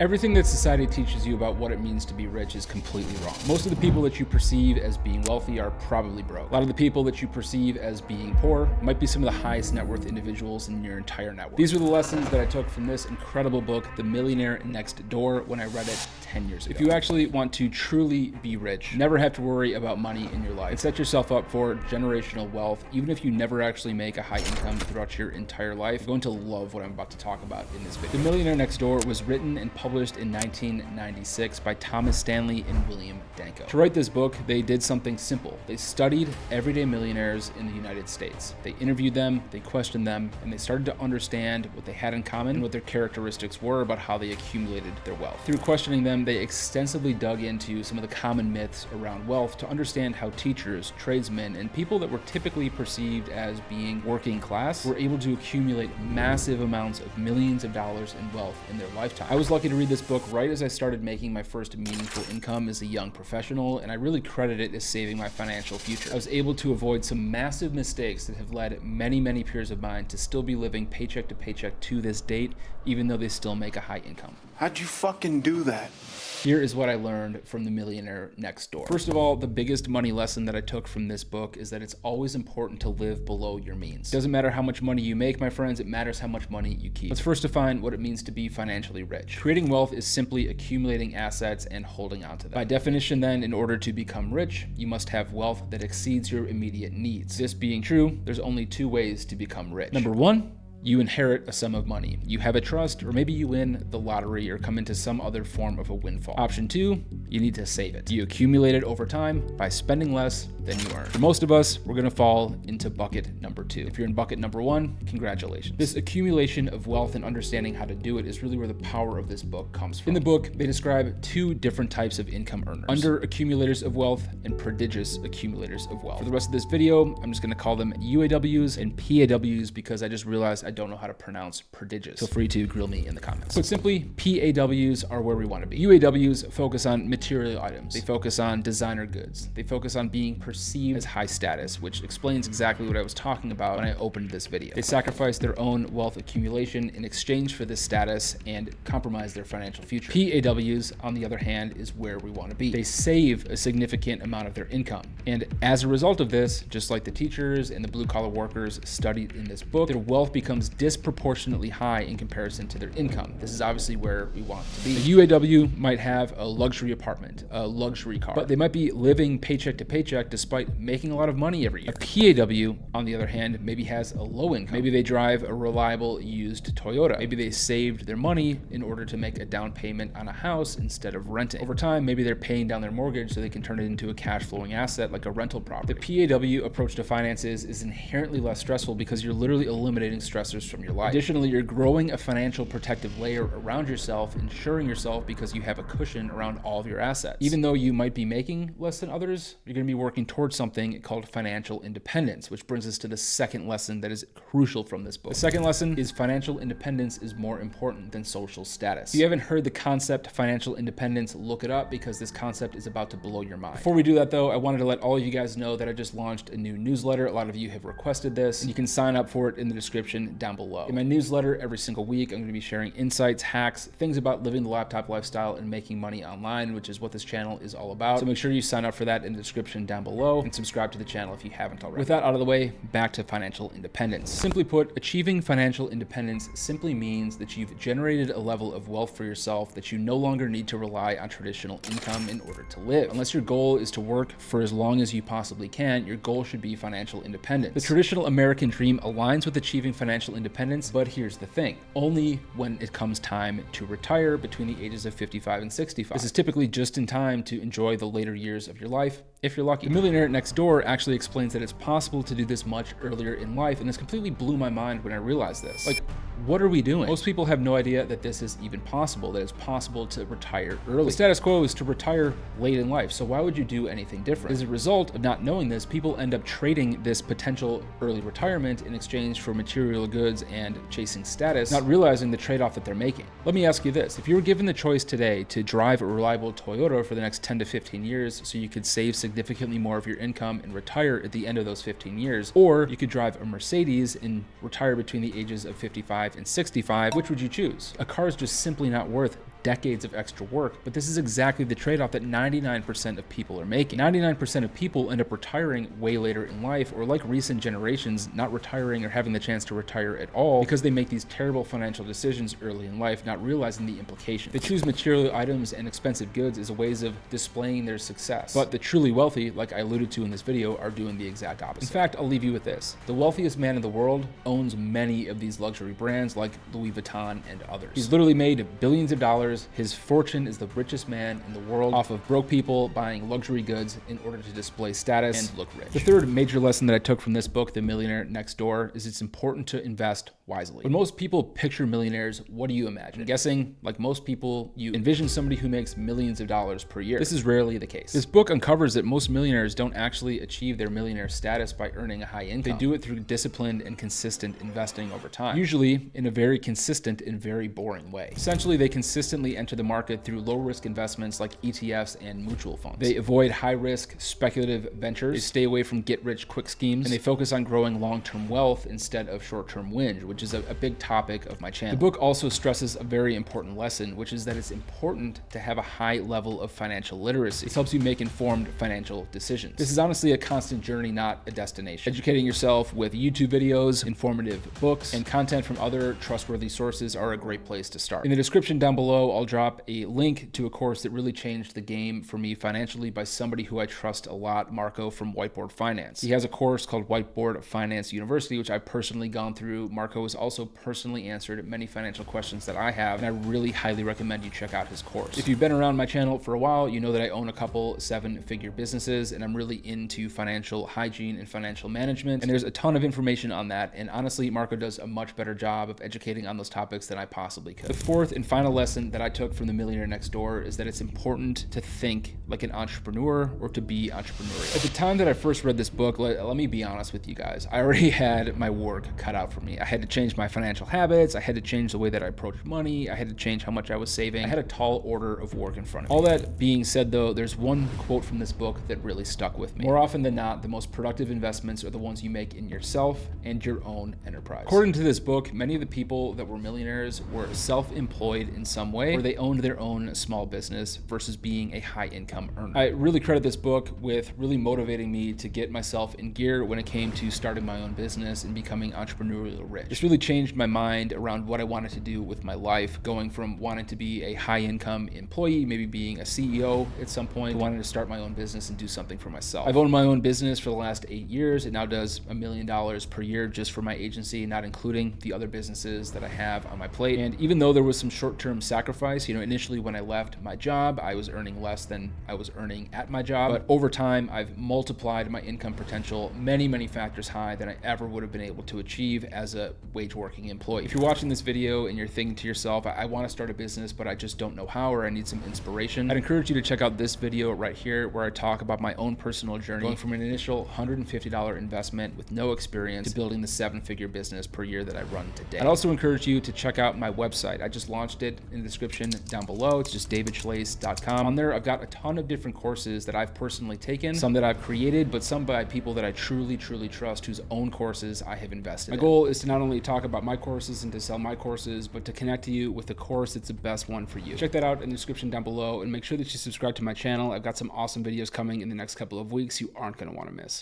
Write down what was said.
Everything that society teaches you about what it means to be rich is completely wrong. Most of the people that you perceive as being wealthy are probably broke. A lot of the people that you perceive as being poor might be some of the highest net worth individuals in your entire network. These are the lessons that I took from this incredible book, The Millionaire Next Door, when I read it 10 years ago. If you actually want to truly be rich, never have to worry about money in your life, and set yourself up for generational wealth, even if you never actually make a high income throughout your entire life, you're going to love what I'm about to talk about in this video. The Millionaire Next Door was written and published in 1996 by Thomas Stanley and William Danko. To write this book, they did something simple. They studied everyday millionaires in the United States. They interviewed them, they questioned them, and they started to understand what they had in common and what their characteristics were about how they accumulated their wealth. Through questioning them, they extensively dug into some of the common myths around wealth to understand how teachers, tradesmen, and people that were typically perceived as being working class were able to accumulate massive amounts of millions of dollars in wealth in their lifetime. I was lucky to read this book right as I started making my first meaningful income as a young professional, and I really credit it as saving my financial future. I was able to avoid some massive mistakes that have led many peers of mine to still be living paycheck to paycheck to this date, even though they still make a high income. How'd you fucking do that? Here is what I learned from The Millionaire Next Door. First of all, the biggest money lesson that I took from this book is that it's always important to live below your means. It doesn't matter how much money you make, my friends, it matters how much money you keep. Let's first define what it means to be financially rich. Creating wealth is simply accumulating assets and holding on to them. By definition then, in order to become rich, you must have wealth that exceeds your immediate needs. This being true, there's only two ways to become rich. Number one, you inherit a sum of money. You have a trust, or maybe you win the lottery or come into some other form of a windfall. Option two, you need to save it. You accumulate it over time by spending less than you earn. For most of us, we're gonna fall into bucket number two. If you're in bucket number one, congratulations. This accumulation of wealth and understanding how to do it is really where the power of this book comes from. In the book, they describe two different types of income earners: under accumulators of wealth and prodigious accumulators of wealth. For the rest of this video, I'm just gonna call them UAWs and PAWs because I just realized I don't know how to pronounce prodigious. Feel free to grill me in the comments. Put simply, PAWs are where we want to be. UAWs focus on material items. They focus on designer goods. They focus on being perceived as high status, which explains exactly what I was talking about when I opened this video. They sacrifice their own wealth accumulation in exchange for this status and compromise their financial future. PAWs, on the other hand, is where we want to be. They save a significant amount of their income. And as a result of this, just like the teachers and the blue-collar workers studied in this book, their wealth becomes disproportionately high in comparison to their income. This is obviously where we want to be. A UAW might have a luxury apartment, a luxury car, but they might be living paycheck to paycheck despite making a lot of money every year. A PAW, on the other hand, maybe has a low income. Maybe they drive a reliable used Toyota. Maybe they saved their money in order to make a down payment on a house instead of renting. Over time, maybe they're paying down their mortgage so they can turn it into a cash flowing asset like a rental property. The PAW approach to finances is inherently less stressful because you're literally eliminating stressors from your life. Additionally, you're growing a financial protective layer around yourself, insuring yourself because you have a cushion around all of your assets. Even though you might be making less than others, you're going to be working towards something called financial independence, which brings us to the second lesson that is crucial from this book. The second lesson is financial independence is more important than social status. If you haven't heard the concept financial independence, look it up because this concept is about to blow your mind. Before we do that though, I wanted to let all of you guys know that I just launched a new newsletter. A lot of you have requested this, and you can sign up for it in the description down below. In my newsletter every single week, I'm going to be sharing insights, hacks, things about living the laptop lifestyle and making money online, which is what this channel is all about. So make sure you sign up for that in the description down below and subscribe to the channel if you haven't already. With that out of the way, back to financial independence. Simply put, achieving financial independence simply means that you've generated a level of wealth for yourself that you no longer need to rely on traditional income in order to live. Unless your goal is to work for as long as you possibly can, your goal should be financial independence. The traditional American dream aligns with achieving financial independence, but here's the thing: only when it comes time to retire between the ages of 55 and 65. This is typically just in time to enjoy the later years of your life, if you're lucky. The Millionaire Next Door actually explains that it's possible to do this much earlier in life, and this completely blew my mind when I realized this. Like, what are we doing? Most people have no idea that this is even possible, that it's possible to retire early. The status quo is to retire late in life, so why would you do anything different? As a result of not knowing this, people end up trading this potential early retirement in exchange for material goods and chasing status, not realizing the trade-off that they're making. Let me ask you this: if you were given the choice today to drive a reliable Toyota for the next 10 to 15 years so you could save significantly more of your income and retire at the end of those 15 years, or you could drive a Mercedes and retire between the ages of 55 and 65, which would you choose? A car is just simply not worth decades of extra work, but this is exactly the trade-off that 99% of people are making. 99% of people end up retiring way later in life, or like recent generations, not retiring or having the chance to retire at all because they make these terrible financial decisions early in life, not realizing the implications. They choose material items and expensive goods as ways of displaying their success. But the truly wealthy, like I alluded to in this video, are doing the exact opposite. In fact, I'll leave you with this. The wealthiest man in the world owns many of these luxury brands like Louis Vuitton and others. He's literally made billions of dollars. His fortune is the richest man in the world off of broke people buying luxury goods in order to display status and look rich. The third major lesson that I took from this book, The Millionaire Next Door, is it's important to invest wisely. When most people picture millionaires, what do you imagine? I'm guessing, like most people, you envision somebody who makes millions of dollars per year. This is rarely the case. This book uncovers that most millionaires don't actually achieve their millionaire status by earning a high income. They do it through disciplined and consistent investing over time, usually in a very consistent and very boring way. Essentially, they consistently enter the market through low-risk investments like ETFs and mutual funds. They avoid high-risk speculative ventures. They stay away from get-rich-quick schemes, and they focus on growing long-term wealth instead of short-term whinge, which is a big topic of my channel. The book also stresses a very important lesson, which is that it's important to have a high level of financial literacy. This helps you make informed financial decisions. This is honestly a constant journey, not a destination. Educating yourself with YouTube videos, informative books, and content from other trustworthy sources are a great place to start. In the description down below, I'll drop a link to a course that really changed the game for me financially by somebody who I trust a lot, Marco from Whiteboard Finance. He has a course called Whiteboard Finance University, which I've personally gone through. Marco has also personally answered many financial questions that I have, and I really highly recommend you check out his course. If you've been around my channel for a while, you know that I own a couple 7-figure businesses, and I'm really into financial hygiene and financial management, and there's a ton of information on that, and honestly, Marco does a much better job of educating on those topics than I possibly could. The fourth and final lesson that I took from The Millionaire Next Door is that it's important to think like an entrepreneur or to be entrepreneurial. At the time that I first read this book, let me be honest with you guys, I already had my work cut out for me. I had to change my financial habits. I had to change the way that I approached money. I had to change how much I was saving. I had a tall order of work in front of me. All that being said though, there's one quote from this book that really stuck with me. More often than not, the most productive investments are the ones you make in yourself and your own enterprise. According to this book, many of the people that were millionaires were self-employed in some way, or they owned their own small business versus being a high income earner. I really credit this book with really motivating me to get myself in gear when it came to starting my own business and becoming entrepreneurial rich. This really changed my mind around what I wanted to do with my life, going from wanting to be a high income employee, maybe being a CEO at some point, to wanting to start my own business and do something for myself. I've owned my own business for the last 8 years. It now does $1 million per year just for my agency, not including the other businesses that I have on my plate. And even though there was some short-term sacrifice, initially when I left my job, I was earning less than I was earning at my job. But over time, I've multiplied my income potential many, many factors high than I ever would have been able to achieve as a wage working employee. If you're watching this video and you're thinking to yourself, I want to start a business, but I just don't know how, or I need some inspiration, I'd encourage you to check out this video right here where I talk about my own personal journey, going from an initial $150 investment with no experience to building the 7-figure business per year that I run today. I'd also encourage you to check out my website. I just launched it in the description down below. It's just davidschleis.com. On there, I've got a ton of different courses that I've personally taken, some that I've created, but some by people that I truly trust, whose own courses I have invested in. My goal is to not only talk about my courses and to sell my courses, but to connect to you with the course that's the best one for you. Check that out in the description down below, and make sure that you subscribe to my channel. I've got some awesome videos coming in the next couple of weeks you aren't going to want to miss.